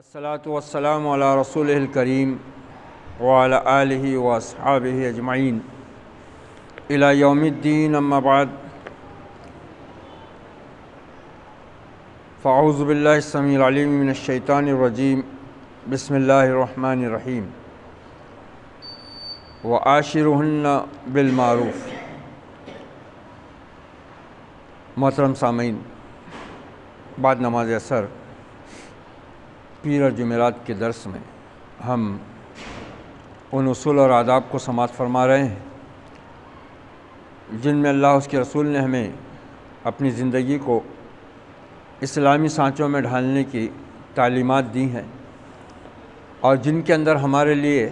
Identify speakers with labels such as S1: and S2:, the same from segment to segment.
S1: الصلاۃ والسلام علی رسول الکریم وعلی آلہ واصحابہ اجمعین الی یوم الدین، اما بعد، فاعوذ باللہ السمیع العلیم من الشیطان الرجیم، بسم اللہ الرحمن الرحیم، وعاشرہن بالمعروف۔ محترم سامعین، بعد نماز عصر پیر اور جمعرات کے درس میں ہم ان اصول اور آداب کو سماعت فرما رہے ہیں جن میں اللہ اس کے رسول نے ہمیں اپنی زندگی کو اسلامی سانچوں میں ڈھالنے کی تعلیمات دی ہیں، اور جن کے اندر ہمارے لیے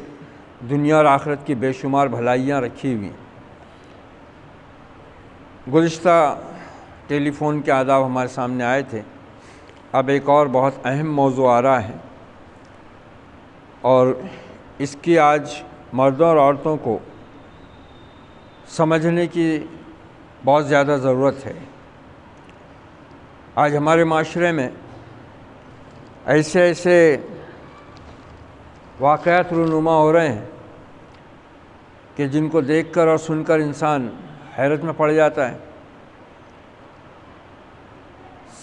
S1: دنیا اور آخرت کی بے شمار بھلائیاں رکھی ہوئی ہیں۔ گزشتہ ٹیلی فون کے آداب ہمارے سامنے آئے تھے، اب ایک اور بہت اہم موضوع آ رہا ہے، اور اس کی آج مردوں اور عورتوں کو سمجھنے کی بہت زیادہ ضرورت ہے۔ آج ہمارے معاشرے میں ایسے واقعات رونما ہو رہے ہیں کہ جن کو دیکھ کر اور سن کر انسان حیرت میں پڑ جاتا ہے۔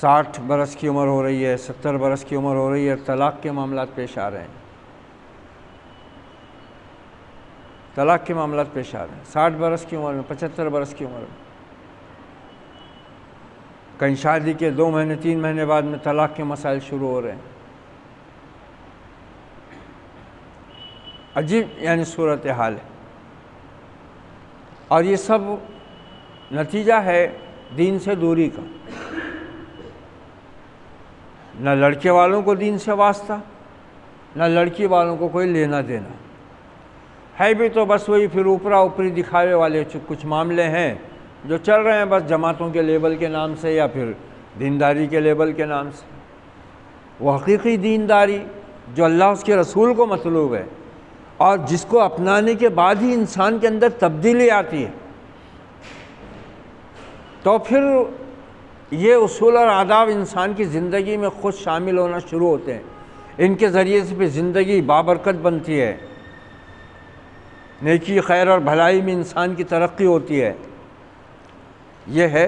S1: 60 برس کی عمر ہو رہی ہے، 70 برس کی عمر ہو رہی ہے، طلاق کے معاملات پیش آ رہے ہیں۔ 60 برس کی عمر میں، 75 برس کی عمر میں، کہیں شادی کے 2 مہینے 3 مہینے بعد میں طلاق کے مسائل شروع ہو رہے ہیں۔ عجیب صورتحال ہے، اور یہ سب نتیجہ ہے دین سے دوری کا۔ نہ لڑکے والوں کو دین سے واسطہ، نہ لڑکی والوں کو کوئی لینا دینا ہے، بھی تو بس وہی پھر اوپری دکھاوے والے کچھ معاملے ہیں جو چل رہے ہیں، بس جماعتوں کے لیبل کے نام سے یا پھر دینداری کے لیبل کے نام سے۔ وہ حقیقی دینداری جو اللہ اس کے رسول کو مطلوب ہے، اور جس کو اپنانے کے بعد ہی انسان کے اندر تبدیلی آتی ہے، تو پھر یہ اصول اور آداب انسان کی زندگی میں خود شامل ہونا شروع ہوتے ہیں۔ ان کے ذریعے سے پھر زندگی بابرکت بنتی ہے، نیکی، خیر اور بھلائی میں انسان کی ترقی ہوتی ہے۔ یہ ہے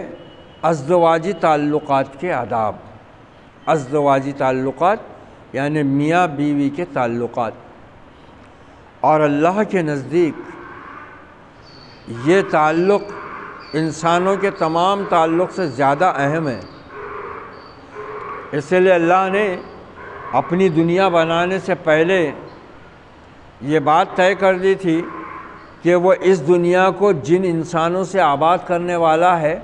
S1: ازدواجی تعلقات کے آداب۔ ازدواجی تعلقات یعنی میاں بیوی کے تعلقات، اور اللہ کے نزدیک یہ تعلق انسانوں کے تمام تعلق سے زیادہ اہم ہے۔ اس لیے اللہ نے اپنی دنیا بنانے سے پہلے یہ بات طے کر دی تھی کہ وہ اس دنیا کو جن انسانوں سے آباد کرنے والا ہے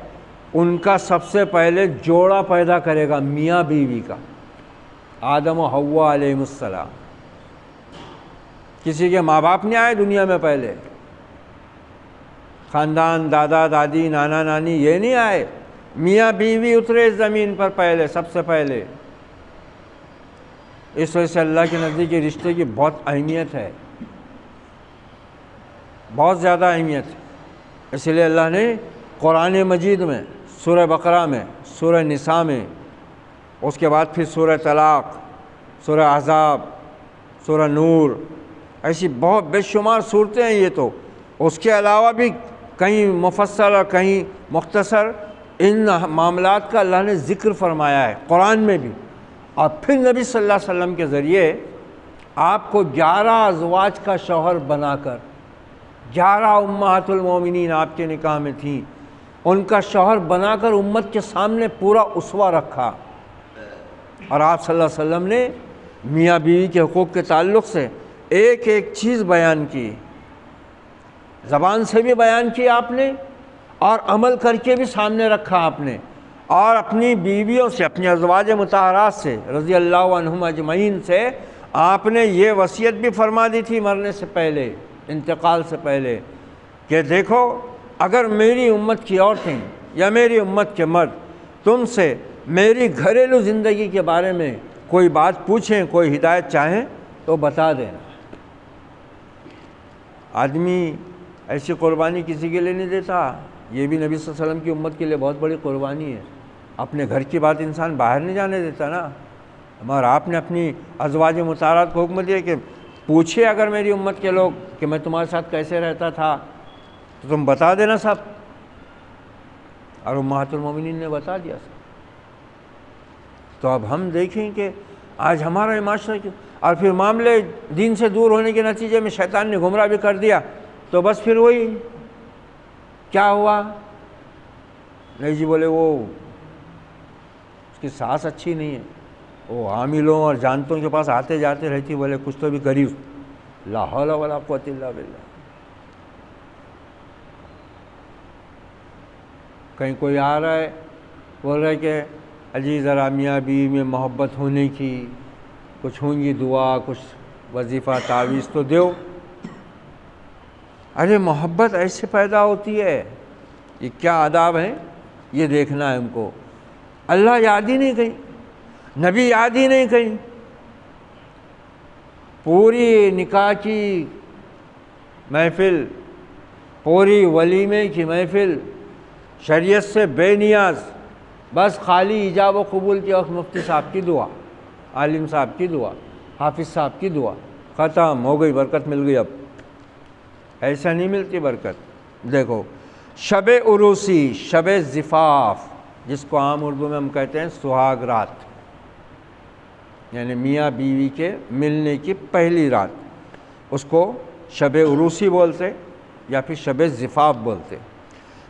S1: ان کا سب سے پہلے جوڑا پیدا کرے گا، میاں بیوی کا، آدم و حوا علیہ السلام۔ کسی کے ماں باپ نہیں آئے دنیا میں پہلے، خاندان، دادا دادی، نانا نانی، یہ نہیں آئے، میاں بیوی اترے زمین پر پہلے، سب سے پہلے۔ اس وجہ سے اللہ کے نزدیک یہ رشتے کی بہت اہمیت ہے، بہت زیادہ اہمیت ہے۔ اس لیے اللہ نے قرآن مجید میں، سورہ بقرہ میں، سورہ نساء میں، اس کے بعد پھر سورہ طلاق، سورہ احزاب، سورہ نور، ایسی بہت بے شمار صورتیں ہیں یہ تو۔ اس کے علاوہ بھی کہیں مفصل اور کہیں مختصر ان معاملات کا اللہ نے ذکر فرمایا ہے قرآن میں بھی۔ اور پھر نبی صلی اللہ علیہ وسلم کے ذریعے آپ کو 11 ازواج کا شوہر بنا کر، 11 امہات المومنین آپ کے نکاح میں تھیں، ان کا شوہر بنا کر امت کے سامنے پورا اسوہ رکھا۔ اور آپ صلی اللہ علیہ وسلم نے میاں بیوی کے حقوق کے تعلق سے ایک ایک چیز بیان کی، زبان سے بھی بیان کی آپ نے، اور عمل کر کے بھی سامنے رکھا آپ نے، اور اپنی بیویوں سے، اپنی ازواج مطہرات سے رضی اللہ عنہم اجمعین سے آپ نے یہ وصیت بھی فرما دی تھی مرنے سے پہلے، انتقال سے پہلے، کہ دیکھو اگر میری امت کی عورتیں یا میری امت کے مرد تم سے میری گھریلو زندگی کے بارے میں کوئی بات پوچھیں، کوئی ہدایت چاہیں تو بتا دینا۔ آدمی ایسی قربانی کسی کے لیے نہیں دیتا، یہ بھی نبی صلی اللہ علیہ وسلم کی امت کے لیے بہت بڑی قربانی ہے۔ اپنے گھر کی بات انسان باہر نہیں جانے دیتا نا، مگر آپ نے اپنی ازواج مطہرات کو حکم دیا کہ پوچھے اگر میری امت کے لوگ کہ میں تمہارے ساتھ کیسے رہتا تھا تو تم بتا دینا سب، اور امہات المومنین نے بتا دیا سب۔ تو اب ہم دیکھیں کہ آج ہمارا معاشرہ کیوں، اور پھر معاملے دین سے دور ہونے کے نتیجے میں شیطان نے گمراہ بھی کر دیا، تو بس پھر وہی کیا ہوا، نہیں جی بولے وہ اس کی سانس اچھی نہیں ہے، وہ عاملوں اور جانتوں کے پاس آتے جاتے رہتی، بولے کچھ تو بھی کری، لا حول ولا قوت الا باللہ۔ کہیں کوئی آ رہا ہے بول رہا ہے کہ اجی ذرا میاں بیوی میں محبت ہونے کی کچھ ہوں گی دعا، کچھ وظیفہ تعویذ تو دیو۔ ارے محبت ایسے پیدا ہوتی ہے، یہ کیا آداب ہیں یہ دیکھنا ہے ہم کو۔ اللہ یاد ہی نہیں کہیں، نبی یاد ہی نہیں کہیں، پوری نکاح کی محفل، پوری ولیمے کی محفل شریعت سے بے نیاز، بس خالی ایجاب و قبول کے وقت مفتی صاحب کی دعا، عالم صاحب کی دعا، حافظ صاحب کی دعا، ختم ہو گئی، برکت مل گئی۔ اب ایسا نہیں ملتی برکت۔ دیکھو شب عروسی، شب زفاف، جس کو عام اردو میں ہم کہتے ہیں سہاگ رات، یعنی میاں بیوی کے ملنے کی پہلی رات، اس کو شب عروسی بولتے یا پھر شب زفاف بولتے۔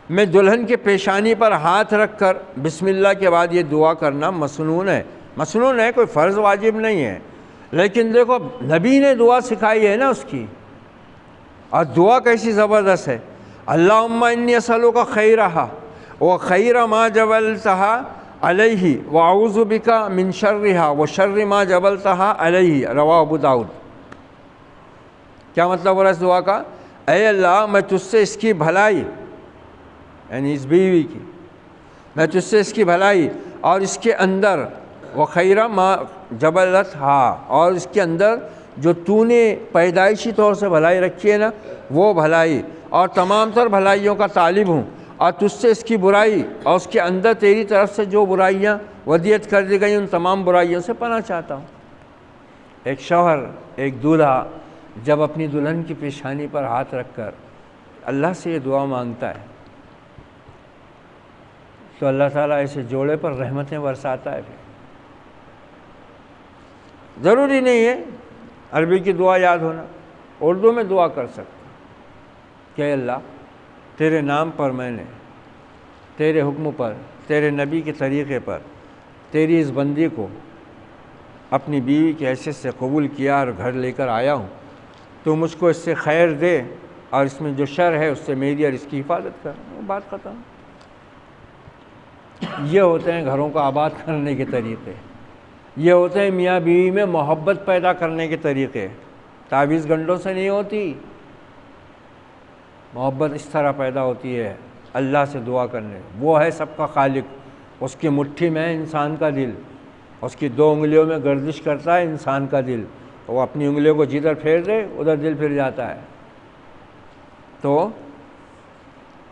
S1: میں دلہن کے پیشانی پر ہاتھ رکھ کر بسم اللہ کے بعد یہ دعا کرنا مسنون ہے، مسنون ہے، کوئی فرض واجب نہیں ہے، لیکن دیکھو نبی نے دعا سکھائی ہے نا اس کی، اور دعا کیسی زبردست ہے۔ اللہم انی اسألک خیرہا وخیر ما جبلتہا علیہ واعوذ بک من شرہا وشر ما جبلتہا علیہ، رواہ ابو داؤد۔ کیا مطلب ہو رہا ہے اس دعا کا؟ اے اللہ میں تجھ سے اس کی بھلائی، یعنی اس بیوی کی، میں تجھ سے اس کی بھلائی اور اس کے اندر وخیر ما جبلتہا، اور اس کے اندر جو تو نے پیدائشی طور سے بھلائی رکھی ہے نا وہ بھلائی، اور تمام تر بھلائیوں کا طالب ہوں، اور تجھ سے اس کی برائی اور اس کے اندر تیری طرف سے جو برائیاں ودیت کر دی گئی ان تمام برائیوں سے پناہ چاہتا ہوں۔ ایک شوہر، ایک دولہا جب اپنی دلہن کی پیشانی پر ہاتھ رکھ کر اللہ سے یہ دعا مانگتا ہے تو اللہ تعالیٰ ایسے جوڑے پر رحمتیں برساتا ہے۔ پھر ضروری نہیں ہے عربی کی دعا یاد ہونا، اردو میں دعا کر سکتے کہ اللہ تیرے نام پر میں نے، تیرے حکم پر، تیرے نبی کے طریقے پر تیری اس بندی کو اپنی بیوی کی حیثیت سے قبول کیا اور گھر لے کر آیا ہوں، تو مجھ کو اس سے خیر دے اور اس میں جو شر ہے اس سے میری اور اس کی حفاظت کر۔ بات ختم۔ یہ ہوتے ہیں گھروں کو آباد کرنے کے طریقے، یہ ہوتے ہیں میاں بیوی میں محبت پیدا کرنے کے طریقے۔ تعویذ گنڈوں سے نہیں ہوتی، محبت اس طرح پیدا ہوتی ہے اللہ سے دعا کرنے۔ وہ ہے سب کا خالق، اس کی مٹھی میں ہے انسان کا دل، اس کی 2 انگلیوں میں گردش کرتا ہے انسان کا دل، وہ اپنی انگلیوں کو جدھر پھیر دے ادھر دل پھر جاتا ہے۔ تو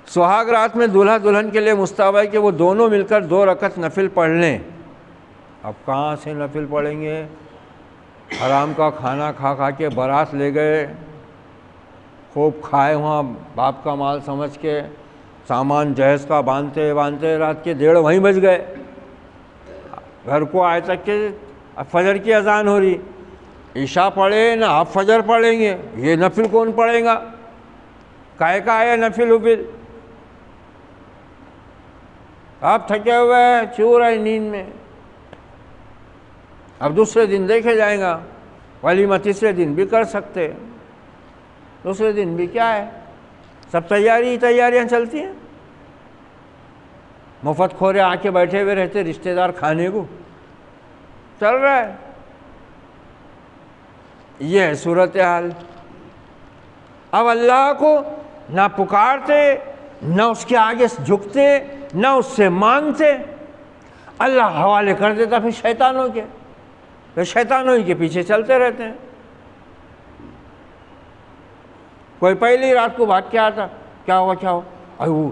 S1: سہاگ رات میں دولہا دلہن کے لیے مستحب ہے کہ وہ دونوں مل کر 2 رکعت نفل پڑھ لیں۔ اب کہاں سے نفل پڑھیں گے؟ حرام کا کھانا کھا کھا کے بارات لے گئے، خوب کھائے وہاں باپ کا مال سمجھ کے، سامان جہیز کا باندھتے باندھتے رات کے 1:30 وہیں بج گئے، گھر کو آئے تک کہ فجر کی اذان ہو رہی، عشاء پڑھے نہ آپ فجر پڑھیں گے، یہ نفل کون پڑھے گا؟ کائے کا آیا نفل وفل؟ آپ تھکے ہوئے ہیں، چور ہے نیند میں، اب دوسرے دن دیکھے جائے گا، ولیمہ تیسرے دن بھی کر سکتے، دوسرے دن بھی کیا ہے، سب تیاریاں چلتی ہیں۔ مفت کھورے آ کے بیٹھے ہوئے رہتے رشتہ دار کھانے کو، چل رہا ہے۔ یہ ہے صورتحال۔ اب اللہ کو نہ پکارتے، نہ اس کے آگے جھکتے، نہ اس سے مانگتے، اللہ حوالے کر دیتا پھر شیطانوں کے، پھر شیطانوں ہی کے پیچھے چلتے رہتے ہیں۔ کوئی پہلی رات کو بھاگ کے آتا، کیا ہوا کیا ہوا؟ ارے وہ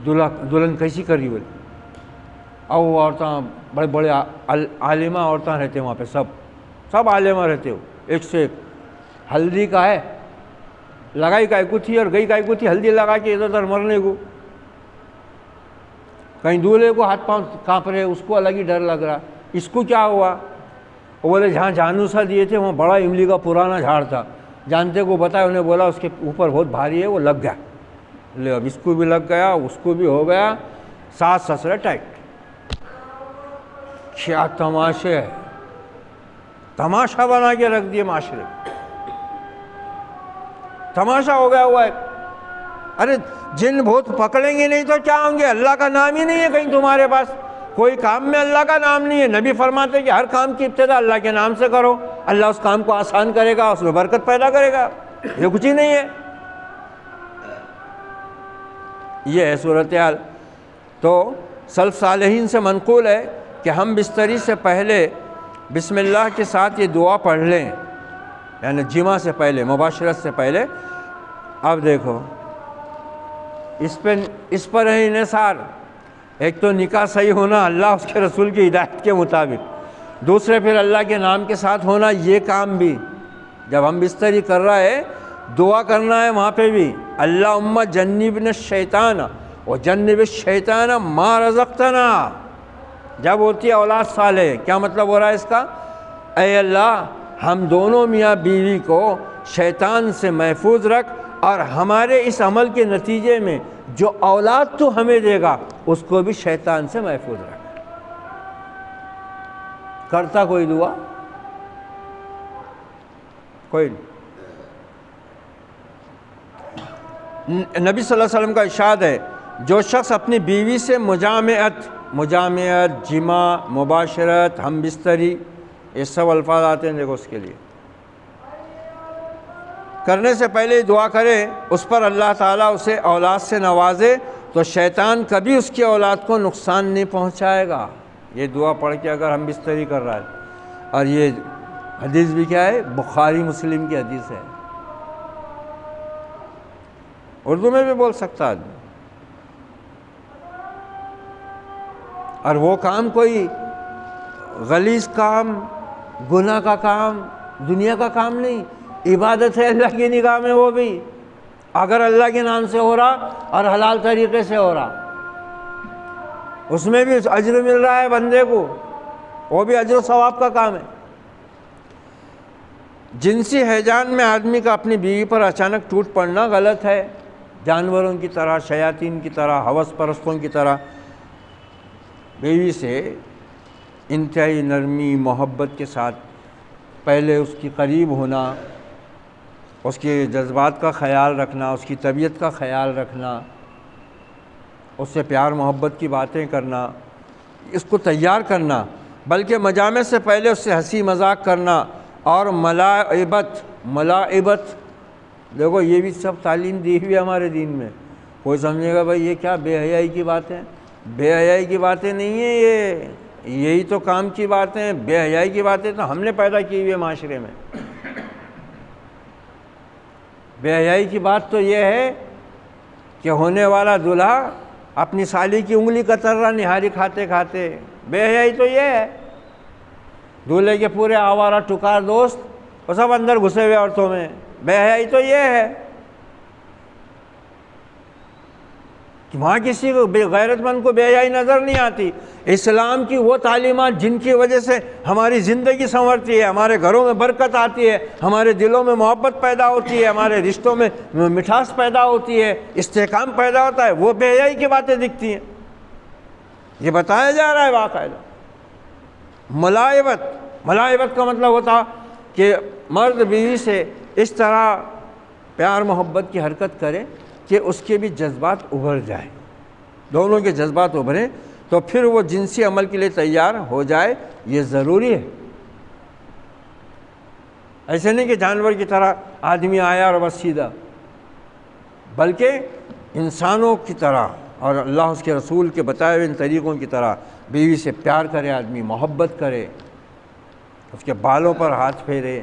S1: دلہن کیسی کری بولے، اور وہ عورتیں بڑے بڑے عالمہ عورتیں رہتے وہاں پہ، سب عالمہ رہتے ہو، ایک سے ایک۔ ہلدی کا ہے، لگائی کا کو تھی اور گئی کا کو تھی، ہلدی لگا کے ادھر ادھر مرنے کو، کہیں دولہے کو ہاتھ پاؤں کانپ رہے، اس کو الگ ہی ڈر لگ رہا۔ اس کو کیا ہوا؟ وہ بولے جہاں جانوسا دیے تھے وہاں بڑا املی کا پرانا جھاڑ تھا، جانتے کو بتایا، انہیں بولا اس کے اوپر بہت بھاری ہے، وہ لگ گیا۔ لے اب اس کو بھی لگ گیا، اس کو بھی ہو گیا، ساس سسرے ٹائٹ۔ کیا تماشے ہے، تماشا بنا کے رکھ دیے معاشرے، تماشا ہو گیا ہوا ہے۔ ارے جن بھوت پکڑیں گے نہیں تو کیا ہوں گے؟ اللہ کا نام ہی نہیں ہے کہیں تمہارے پاس، کوئی کام میں اللہ کا نام نہیں ہے۔ نبی فرماتے ہیں کہ ہر کام کی ابتدا اللہ کے نام سے کرو، اللہ اس کام کو آسان کرے گا، اس میں برکت پیدا کرے گا۔ یہ کچھ ہی نہیں ہے، یہ ہے صورتحال۔ تو سلف صالحین سے منقول ہے کہ ہم بستری سے پہلے بسم اللہ کے ساتھ یہ دعا پڑھ لیں، یعنی جمع سے پہلے، مباشرت سے پہلے۔ اب دیکھو اس پر ہے انحصار، ایک تو نکاح صحیح ہونا اللہ اس کے رسول کی ہدایت کے مطابق، دوسرے پھر اللہ کے نام کے ساتھ ہونا۔ یہ کام بھی جب ہم بستری کر رہا ہے دعا کرنا ہے، وہاں پہ بھی اللہم جنبنا الشیطان وجنب الشیطان ما رزقتنا۔ جب ہوتی ہے اولاد صالح، کیا مطلب ہو رہا ہے اس کا؟ اے اللہ ہم دونوں میاں بیوی کو شیطان سے محفوظ رکھ، اور ہمارے اس عمل کے نتیجے میں جو اولاد تو ہمیں دے گا اس کو بھی شیطان سے محفوظ رکھ۔ کرتا کوئی دعا؟ کوئی نہیں۔ نبی صلی اللہ علیہ وسلم کا ارشاد ہے، جو شخص اپنی بیوی سے مجامعت، جماع، مباشرت، ہم بستری، یہ سب الفاظ آتے ہیں، دیکھو اس کے لیے کرنے سے پہلے دعا کرے، اس پر اللہ تعالیٰ اسے اولاد سے نوازے تو شیطان کبھی اس کی اولاد کو نقصان نہیں پہنچائے گا۔ یہ دعا پڑھ کے اگر ہم بستری کر رہا ہے، اور یہ حدیث بھی کیا ہے؟ بخاری مسلم کی حدیث ہے، اردو میں بھی بول سکتا آدمی۔ اور وہ کام کوئی غلیظ کام، گناہ کا کام، دنیا کا کام نہیں، عبادت ہے اللہ کی نگاہ میں۔ وہ بھی اگر اللہ کے نام سے ہو رہا اور حلال طریقے سے ہو رہا، اس میں بھی اجر مل رہا ہے بندے کو، وہ بھی اجر و ثواب کا کام ہے۔ جنسی ہیجان میں آدمی کا اپنی بیوی پر اچانک ٹوٹ پڑنا غلط ہے، جانوروں کی طرح، شیاطین کی طرح، ہوس پرستوں کی طرح۔ بیوی سے انتہائی نرمی، محبت کے ساتھ پہلے اس کی قریب ہونا، اس کے جذبات کا خیال رکھنا، اس کی طبیعت کا خیال رکھنا، اس سے پیار محبت کی باتیں کرنا، اس کو تیار کرنا، بلکہ مجامع سے پہلے اس سے ہنسی مذاق کرنا، اور ملاعبت، دیکھو یہ بھی سب تعلیم دی ہوئی ہے ہمارے دین میں۔ کوئی سمجھے گا بھائی یہ کیا بے حیائی کی باتیں؟ بے حیائی کی باتیں نہیں ہیں، یہی تو کام کی باتیں ہیں۔ بے حیائی کی باتیں تو ہم نے پیدا کی ہوئی ہے معاشرے میں۔ بے حیائی کی بات تو یہ ہے کہ ہونے والا دلہا اپنی سالی کی انگلی کتر رہا نہاری کھاتے کھاتے، بے حیائی تو یہ ہے۔ دولہے کے پورے آوارہ ٹکار دوست وہ سب اندر گھسے ہوئے عورتوں میں، بے حیائی تو یہ ہے کہ وہاں کسی کو غیرت مند کو بے حیائی نظر نہیں آتی۔ اسلام کی وہ تعلیمات جن کی وجہ سے ہماری زندگی سنورتی ہے، ہمارے گھروں میں برکت آتی ہے، ہمارے دلوں میں محبت پیدا ہوتی ہے، ہمارے رشتوں میں مٹھاس پیدا ہوتی ہے، استحکام پیدا ہوتا ہے، وہ بے حیائی کی باتیں دکھتی ہیں۔ یہ بتایا جا رہا ہے باقاعدہ۔ ملاعبت کا مطلب ہوتا کہ مرد بیوی سے اس طرح پیار محبت کی حرکت کرے کہ اس کے بھی جذبات ابھر جائے، دونوں کے جذبات ابھریں تو پھر وہ جنسی عمل کے لیے تیار ہو جائے۔ یہ ضروری ہے، ایسے نہیں کہ جانور کی طرح آدمی آیا اور بس سیدھا، بلکہ انسانوں کی طرح اور اللہ اس کے رسول کے بتائے ہوئے ان طریقوں کی طرح بیوی سے پیار کرے، آدمی محبت کرے، اس کے بالوں پر ہاتھ پھیرے۔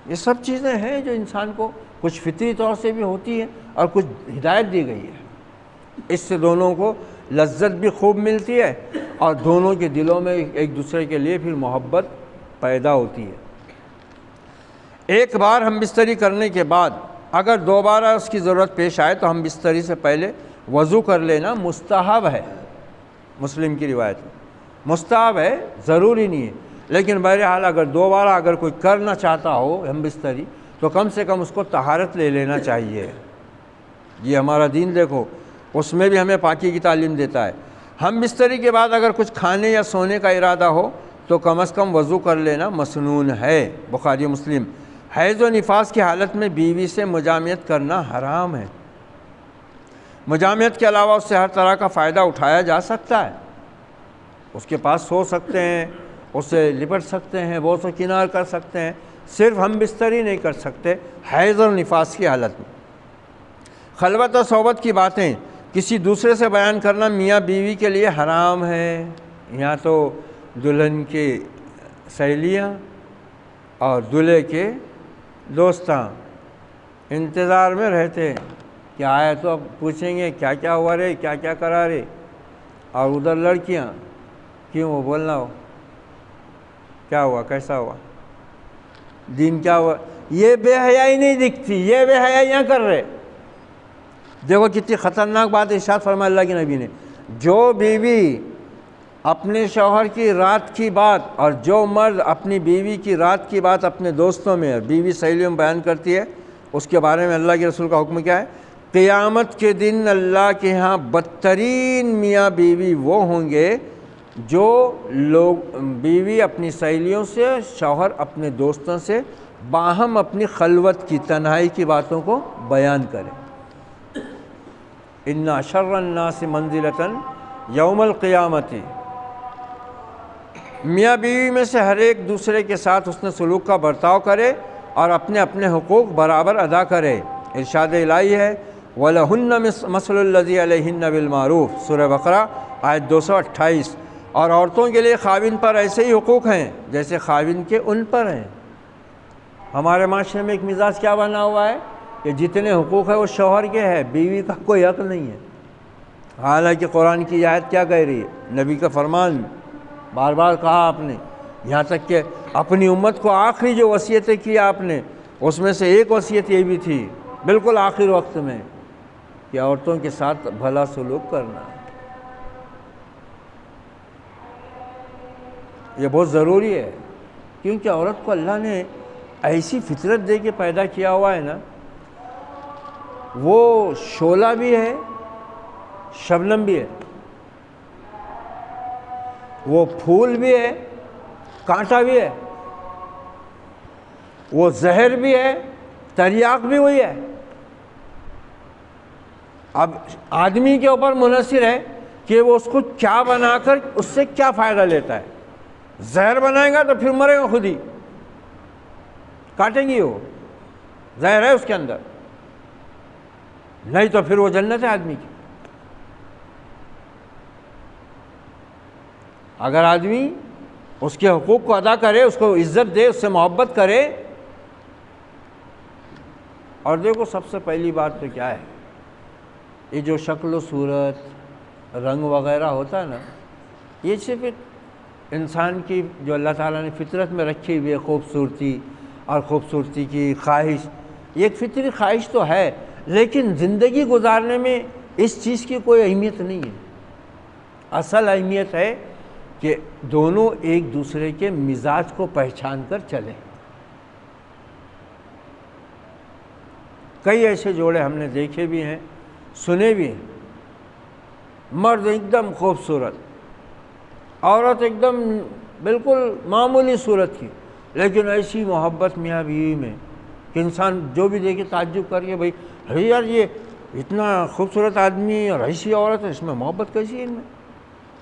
S1: یہ سب چیزیں ہیں جو انسان کو کچھ فطری طور سے بھی ہوتی ہیں اور کچھ ہدایت دی گئی ہے۔ اس سے دونوں کو لذت بھی خوب ملتی ہے اور دونوں کے دلوں میں ایک دوسرے کے لیے پھر محبت پیدا ہوتی ہے۔ ایک بار ہم بستری کرنے کے بعد اگر دوبارہ اس کی ضرورت پیش آئے تو ہم بستری سے پہلے وضو کر لینا مستحب ہے، مسلم کی روایت میں مستحب ہے، ضروری نہیں ہے، لیکن بہرحال اگر دوبارہ اگر کوئی کرنا چاہتا ہو ہم بستری تو کم سے کم اس کو طہارت لے لینا چاہیے۔ یہ ہمارا دین دیکھو اس میں بھی ہمیں پاکی کی تعلیم دیتا ہے۔ ہم بستری کے بعد اگر کچھ کھانے یا سونے کا ارادہ ہو تو کم از کم وضو کر لینا مسنون ہے۔ بخاری مسلم۔ حیض و نفاس کی حالت میں بیوی سے مجامعت کرنا حرام ہے۔ مجامعت کے علاوہ اس سے ہر طرح کا فائدہ اٹھایا جا سکتا ہے، اس کے پاس سو سکتے ہیں، اس سے لپٹ سکتے ہیں، وہ اسے کنار کر سکتے ہیں، صرف ہم بستری نہیں کر سکتے حیض اور نفاس کی حالت میں۔ خلوت اور صحبت کی باتیں کسی دوسرے سے بیان کرنا میاں بیوی کے لیے حرام ہے۔ یہاں تو دلہن کی سہیلیاں اور دلہے کے دوستاں انتظار میں رہتے ہیں کہ آئے تو اب پوچھیں گے کیا کیا ہوا رے، کیا کیا کرا رے، اور ادھر لڑکیاں کیوں وہ بولنا ہو کیا ہوا، کیسا ہوا، دین کیا ہوا۔ یہ بے حیائی نہیں دکھتی، یہ بے حیائیاں کر رہے۔ دیکھو کتنی خطرناک بات ارشاد فرمایا اللہ کے نبی نے، جو بیوی اپنے شوہر کی رات کی بات اور جو مرد اپنی بیوی کی رات کی بات اپنے دوستوں میں اور بیوی سہیلیوں میں بیان کرتی ہے، اس کے بارے میں اللہ کے رسول کا حکم کیا ہے؟ قیامت کے دن اللہ کے ہاں بدترین میاں بیوی وہ ہوں گے جو لوگ بیوی اپنی سہیلیوں سے، شوہر اپنے دوستوں سے باہم اپنی خلوت کی تنہائی کی باتوں کو بیان کرے۔ ان شر الناس منزلۃ یوم القیامت۔ میاں بیوی میں سے ہر ایک دوسرے کے ساتھ حسن سلوک کا برتاؤ کرے اور اپنے اپنے حقوق برابر ادا کرے۔ ارشاد الہی ہے وَلَهُنَّ مَثْلُ الَّذِي عَلَيْهِنَّ بِالْمَعْرُوفِ، سورہ بقرہ آیت 228۔ اور عورتوں کے لیے خاوند پر ایسے ہی حقوق ہیں جیسے خاوند کے ان پر ہیں۔ ہمارے معاشرے میں ایک مزاج کیا بنا ہوا ہے کہ جتنے حقوق ہیں وہ شوہر کے ہیں، بیوی کا کوئی حق نہیں ہے۔ حالانکہ قرآن کی آیت کیا کہہ رہی ہے، نبی کا فرمان بار بار کہا آپ نے، یہاں تک کہ اپنی امت کو آخری جو وصیتیں کی آپ نے اس میں سے ایک وصیت یہ بھی تھی بالکل آخر وقت میں کہ عورتوں کے ساتھ بھلا سلوک کرنا۔ یہ بہت ضروری ہے کیونکہ عورت کو اللہ نے ایسی فطرت دے کے پیدا کیا ہوا ہے نا، وہ شعلہ بھی ہے، شبنم بھی ہے، وہ پھول بھی ہے، کانٹا بھی ہے، وہ زہر بھی ہے، تریاق بھی وہی ہے۔ اب آدمی کے اوپر منحصر ہے کہ وہ اس کو کیا بنا کر اس سے کیا فائدہ لیتا ہے۔ زہر بنائے گا تو پھر مرے گا خود ہی، کاٹیں گی، وہ زہر ہے اس کے اندر، نہیں تو پھر وہ جنت ہے آدمی کی۔ اگر آدمی اس کے حقوق کو ادا کرے، اس کو عزت دے، اس سے محبت کرے، اور دیکھو سب سے پہلی بات تو کیا ہے، یہ جو شکل و صورت رنگ وغیرہ ہوتا ہے نا، یہ صرف ایک انسان کی جو اللہ تعالیٰ نے فطرت میں رکھی ہوئی ہے خوبصورتی اور خوبصورتی کی خواہش، یہ ایک فطری خواہش تو ہے، لیکن زندگی گزارنے میں اس چیز کی کوئی اہمیت نہیں ہے۔ اصل اہمیت ہے کہ دونوں ایک دوسرے کے مزاج کو پہچان کر چلیں۔ کئی ایسے جوڑے ہم نے دیکھے بھی ہیں، سنے بھی ہیں، مرد ایک دم خوبصورت، عورت ایک دم بالکل معمولی صورت کی، لیکن ایسی محبت میاں بیوی میں کہ انسان جو بھی دیکھے تعجب کر کے، بھائی ارے یار یہ اتنا خوبصورت آدمی اور ایسی عورت ہے، اس میں محبت کیسی ہے ان میں؟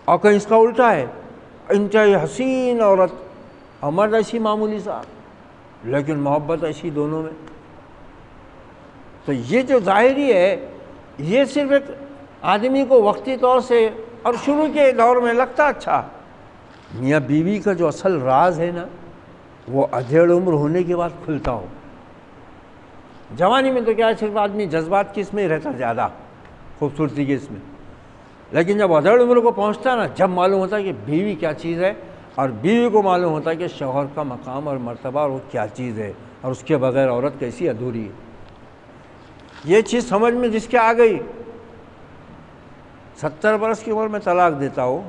S1: اور کہیں اس کا الٹا ہے، انتہائی حسین عورت اور مرد ایسی معمولی سا، لیکن محبت ایسی دونوں میں۔ تو یہ جو ظاہری ہے یہ صرف ایک آدمی کو وقتی طور سے اور شروع کے دور میں لگتا اچھا، میاں بیوی کا جو اصل راز ہے نا وہ ادھیڑ عمر ہونے کے بعد کھلتا ہو۔ جوانی میں تو کیا ہے، صرف آدمی جذبات کی اس میں ہی رہتا، زیادہ خوبصورتی کی اس میں، لیکن جب ادھیڑ عمر کو پہنچتا ہے نا، جب معلوم ہوتا ہے کہ بیوی کیا چیز ہے، اور بیوی کو معلوم ہوتا ہے کہ شوہر کا مقام اور مرتبہ اور وہ کیا چیز ہے، اور اس کے بغیر عورت کیسی ادھوری ہے، یہ چیز سمجھ میں جس کے آ گئی، 70 برس کی عمر میں طلاق دیتا ہو،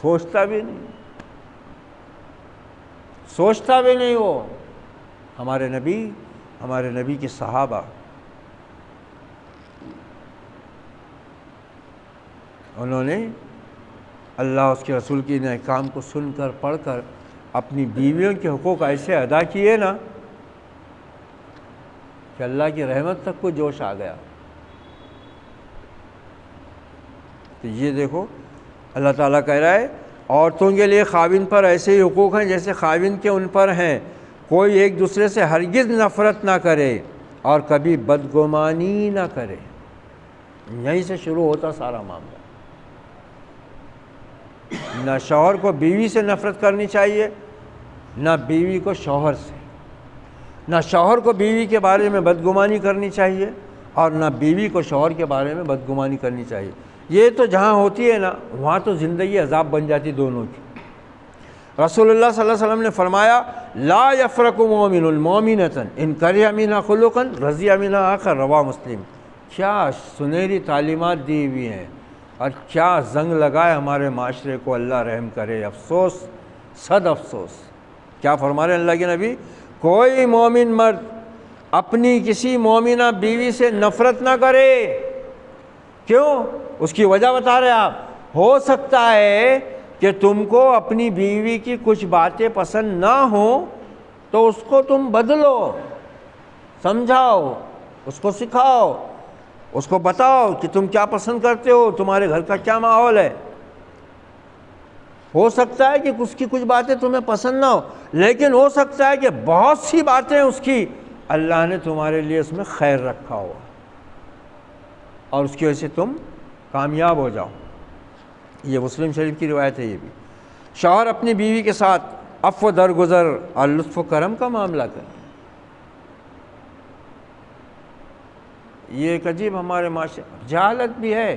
S1: سوچتا بھی نہیں ہو۔ ہمارے نبی کے صحابہ، انہوں نے اللہ اس کے رسول کے ان احکام کو سن کر پڑھ کر اپنی بیویوں کے حقوق ایسے ادا کیے نا کہ اللہ کی رحمت تک کو جوش آ گیا۔ تو یہ دیکھو اللہ تعالیٰ کہہ رہا ہے عورتوں کے لیے خاوند پر ایسے ہی حقوق ہیں جیسے خاوند کے ان پر ہیں، کوئی ایک دوسرے سے ہرگز نفرت نہ کرے اور کبھی بدگمانی نہ کرے۔ یہیں سے شروع ہوتا سارا معاملہ۔ نہ شوہر کو بیوی سے نفرت کرنی چاہیے، نہ بیوی کو شوہر سے، نہ شوہر کو بیوی کے بارے میں بدگمانی کرنی چاہیے اور نہ بیوی کو شوہر کے بارے میں بدگمانی کرنی چاہیے۔ یہ تو جہاں ہوتی ہے نا، وہاں تو زندگی عذاب بن جاتی دونوں کی۔ رسول اللہ صلی اللہ علیہ وسلم نے فرمایا لا یفرق مومن المومنۃ ان کرہ منھا خلقا رضی منھا آخر، رواہ مسلم۔ کیا سنہری تعلیمات دی ہوئی ہیں، اور کیا زنگ لگائے ہمارے معاشرے کو، اللہ رحم کرے۔ افسوس، صد افسوس۔ کیا فرما رہے ہیں اللہ کے نبی؟ کوئی مومن مرد اپنی کسی مومنہ بیوی سے نفرت نہ کرے۔ کیوں؟ اس کی وجہ بتا رہے آپ۔ ہو سکتا ہے کہ تم کو اپنی بیوی کی کچھ باتیں پسند نہ ہوں تو اس کو تم بدلو، سمجھاؤ، اس کو سکھاؤ، اس کو بتاؤ کہ تم کیا پسند کرتے ہو، تمہارے گھر کا کیا ماحول ہے۔ ہو سکتا ہے کہ اس کی کچھ باتیں تمہیں پسند نہ ہو، لیکن ہو سکتا ہے کہ بہت سی باتیں اس کی اللہ نے تمہارے لیے اس میں خیر رکھا ہوا، اور اس کی وجہ سے تم کامیاب ہو جاؤ۔ یہ مسلم شریف کی روایت ہے۔ یہ بھی شوہر اپنی بیوی کے ساتھ عفو درگزر اور لطف و کرم کا معاملہ کرے۔ یہ ایک عجیب ہمارے معاشرے، جہالت بھی ہے،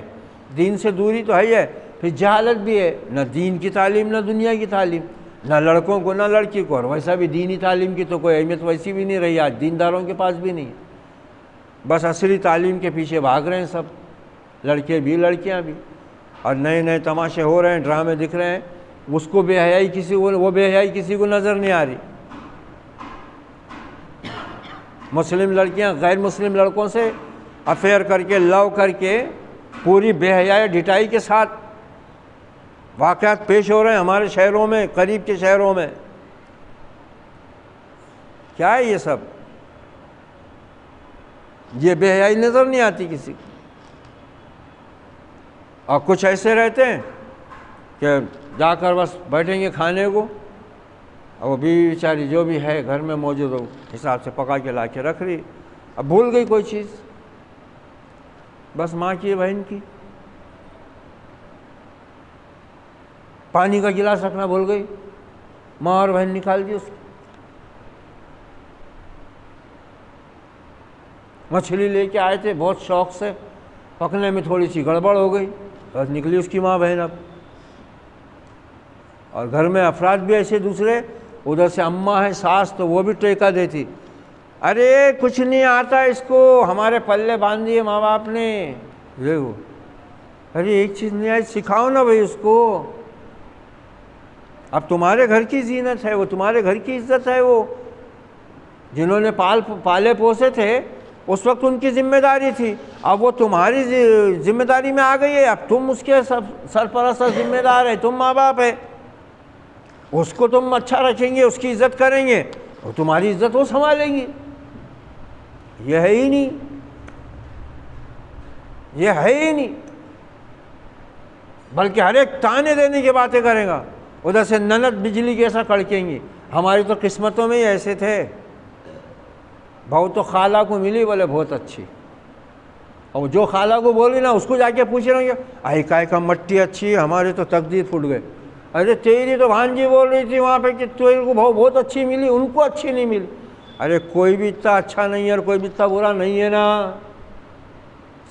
S1: دین سے دوری تو ہے ہی ہے، پھر جہالت بھی ہے، نہ دین کی تعلیم نہ دنیا کی تعلیم، نہ لڑکوں کو نہ لڑکی کو، اور ویسا بھی دینی تعلیم کی تو کوئی اہمیت ویسی بھی نہیں رہی، آج دینداروں کے پاس بھی نہیں۔ بس عصری تعلیم کے پیچھے بھاگ رہے ہیں سب، لڑکے بھی لڑکیاں بھی، اور نئے نئے تماشے ہو رہے ہیں، ڈرامے دکھ رہے ہیں، اس کو بے حیائی کسی کو، وہ بے حیائی کسی کو نظر نہیں آ رہی۔ مسلم لڑکیاں غیر مسلم لڑکوں سے افیئر کر کے، لو کر کے، پوری بے حیائی ڈٹائی کے ساتھ واقعات پیش ہو رہے ہیں ہمارے شہروں میں، قریب کے شہروں میں۔ کیا ہے یہ سب؟ یہ بے حیائی نظر نہیں آتی کسی کو۔ اور کچھ ایسے رہتے ہیں کہ جا کر بس بیٹھیں گے کھانے کو، اور وہ بیوی بیچاری جو بھی ہے گھر میں موجود ہو حساب سے پکا کے لا کے رکھ رہی، اب بھول گئی کوئی چیز، بس ماں کی بہن کی، پانی کا گلاس رکھنا بھول گئی، ماں اور بہن نکال دی اس کی۔ مچھلی لے کے آئے تھے بہت شوق سے، پکنے میں تھوڑی سی گڑبڑ ہو گئی، بس نکلی اس کی ماں بہن اب۔ اور گھر میں افراد بھی ایسے دوسرے، ادھر سے اماں ہے ساس، تو وہ بھی ٹیکا دیتی، ارے کچھ نہیں آتا اس کو، ہمارے پلے باندھ دیے ماں باپ نے، یہ وہ، ارے ایک چیز نہیں آئی سکھاؤ نا بھائی اس کو، اب تمہارے گھر کی زینت ہے وہ، تمہارے گھر کی عزت ہے وہ، جنہوں نے پالے پوسے تھے اس وقت ان کی ذمہ داری تھی، اب وہ تمہاری ذمہ داری میں آ گئی ہے، اب تم اس کے سرپرست ذمہ دار ہے، تم ماں باپ ہے، اس کو تم اچھا رکھیں گے، اس کی عزت کریں گے، اور تمہاری عزت وہ سنبھالیں گی۔ یہ ہے ہی نہیں، یہ ہے ہی نہیں، بلکہ ہر ایک تانے دینے کی باتیں کرے گا، ادھر سے نند بجلی کیسا کڑکیں گی۔ ہماری تو قسمتوں میں ہی ایسے تھے، بہو تو خالہ کو ملی بولے بہت اچھی، اور جو خالہ کو بولی نا اس کو جا کے پوچھ رہے ہیں آئی کائے کا مٹی اچھی ہے، ہمارے تو تقدیر پھٹ گئے، ارے تیری تو بھانجی بول رہی تھی وہاں پہ کہ تیرے کو بہو بہت اچھی ملی، ان کو اچھی نہیں ملی۔ ارے کوئی بھی اتنا اچھا نہیں ہے اور کوئی بھی اتنا برا نہیں ہے نا،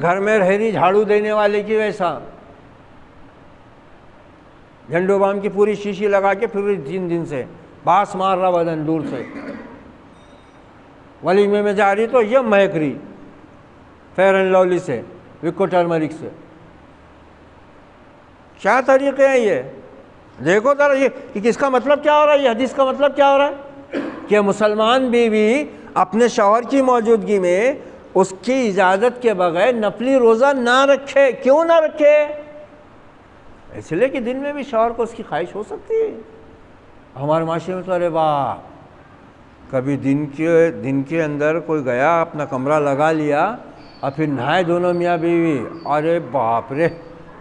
S1: گھر میں رہری جھاڑو دینے والے کی ویسا، جھنڈو بام کی پوری شیشی لگا کے پھر 3 دن سے باس مار رہا بدن دور سے، ولیمے میں جا رہی تو یہ مہک رہی فیئر اینڈ لولی سے، وکو ٹرمرک سے. کیا طریقے ہیں یہ؟ دیکھو ذرا یہ کس کا مطلب کیا ہو رہا ہے، یہ حدیث کا مطلب کیا ہو رہا ہے کہ مسلمان بیوی اپنے شوہر کی موجودگی میں اس کی اجازت کے بغیر نفلی روزہ نہ رکھے. کیوں نہ رکھے؟ اس لیے کہ دن میں بھی شوہر کو اس کی خواہش ہو سکتی ہے. ہمارے معاشرے میں تو ارے واہ، کبھی دن کے اندر کوئی گیا اپنا کمرہ لگا لیا اور پھر نہائے دونوں میاں بیوی، ارے باپ رے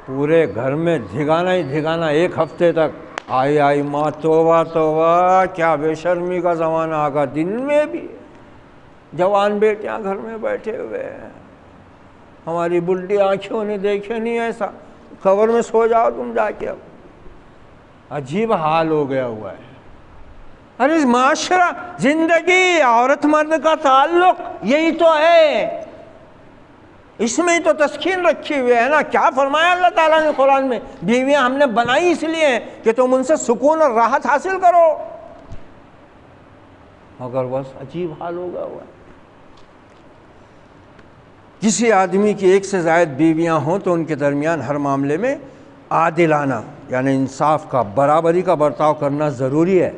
S1: پورے گھر میں دھگانا ہی دھگانا 1 ہفتے تک. آئی ماں توبہ توبہ، کیا بے شرمی کا زمانہ آ گیا. دن میں بھی جوان بیٹیاں گھر میں بیٹھے ہوئے ہیں، ہماری بلڈی آنکھوں نے دیکھے نہیں ایسا. خبر میں سو جاؤ تم جا کے. اب عجیب حال ہو گیا ہوا ہے. ارے معاشرہ، زندگی، عورت مرد کا تعلق یہی تو ہے، اس میں ہی تو تسکین رکھی ہوئی ہے نا. کیا فرمایا اللہ تعالیٰ نے قرآن میں، بیویاں ہم نے بنائی اس لیے ہیں کہ تم ان سے سکون اور راحت حاصل کرو. مگر بس عجیب حال ہو گیا ہوا ہے. کسی آدمی کی 1 سے زائد بیویاں ہوں تو ان کے درمیان ہر معاملے میں عادلانہ یعنی انصاف کا، برابری کا برتاؤ کرنا ضروری ہے.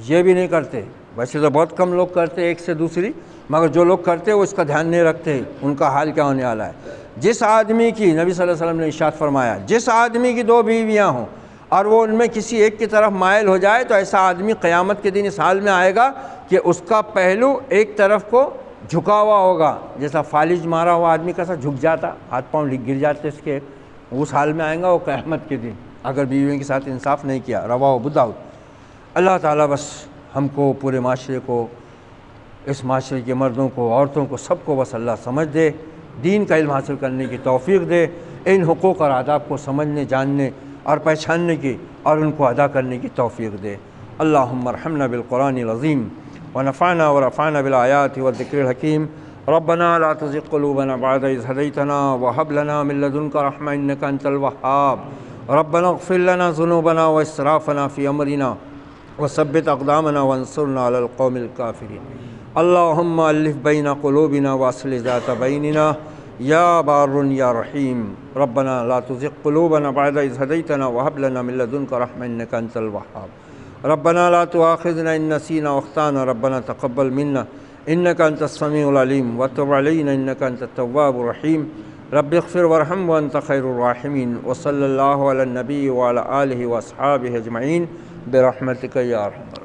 S1: یہ بھی نہیں کرتے. ویسے تو بہت کم لوگ کرتے 1 سے دوسری، مگر جو لوگ کرتے وہ اس کا دھیان نہیں رکھتے. ان کا حال کیا ہونے والا ہے. جس آدمی کی، نبی صلی اللہ علیہ وسلم نے ارشاد فرمایا، جس آدمی کی 2 بیویاں ہوں اور وہ ان میں کسی ایک کی طرف مائل ہو جائے تو ایسا آدمی قیامت کے دن اس حال میں آئے گا کہ اس کا پہلو ایک طرف کو جھکا ہوا ہوگا، جیسا فالج مارا ہوا آدمی کیسا جھک جاتا، ہاتھ پاؤں گر جاتے اس کے، اس حال میں آئیں گا وہ قیامت کے دن اگر بیویوں کے ساتھ انصاف نہیں کیا. رواہ ابو داؤد. اللہ تعالیٰ بس ہم کو، پورے معاشرے کو، اس معاشرے کے مردوں کو، عورتوں کو، سب کو بس اللہ سمجھ دے، دین کا علم حاصل کرنے کی توفیق دے، ان حقوق اور آداب کو سمجھنے، جاننے اور پہچاننے کی اور ان کو ادا کرنے کی توفیق دے. اللہم ارحمنا بالقرآن العظیم ونفعنا ورفعنا بالآیات والذکر الحکیم. ربنا لا تزغ قلوبنا بعد إذ هديتنا وهب لنا من لدنك رحمة إنك أنت الوهاب. ربنا اغفر لنا ذنوبنا وإسرافنا في أمرنا وثبت أقدامنا وانصرنا على القوم الكافرين. اللهم ألف بين قلوبنا وأصلح ذات بيننا يا بار يا رحيم. ربنا لا تزغ قلوبنا بعد إذ هديتنا وهب لنا من لدنك رحمة إنك أنت الوهاب. ربنا لا تؤاخذنا إن نسينا واخطأنا. ربنا تقبل منا إنك أنت السميع العليم وتب علينا إنك أنت التواب الرحيم. رب اغفر وارحم وأنت خير الراحمين. وصلى الله على النبي وعلى آله وأصحابه أجمعين برحمتك يا أرحم الراحمين.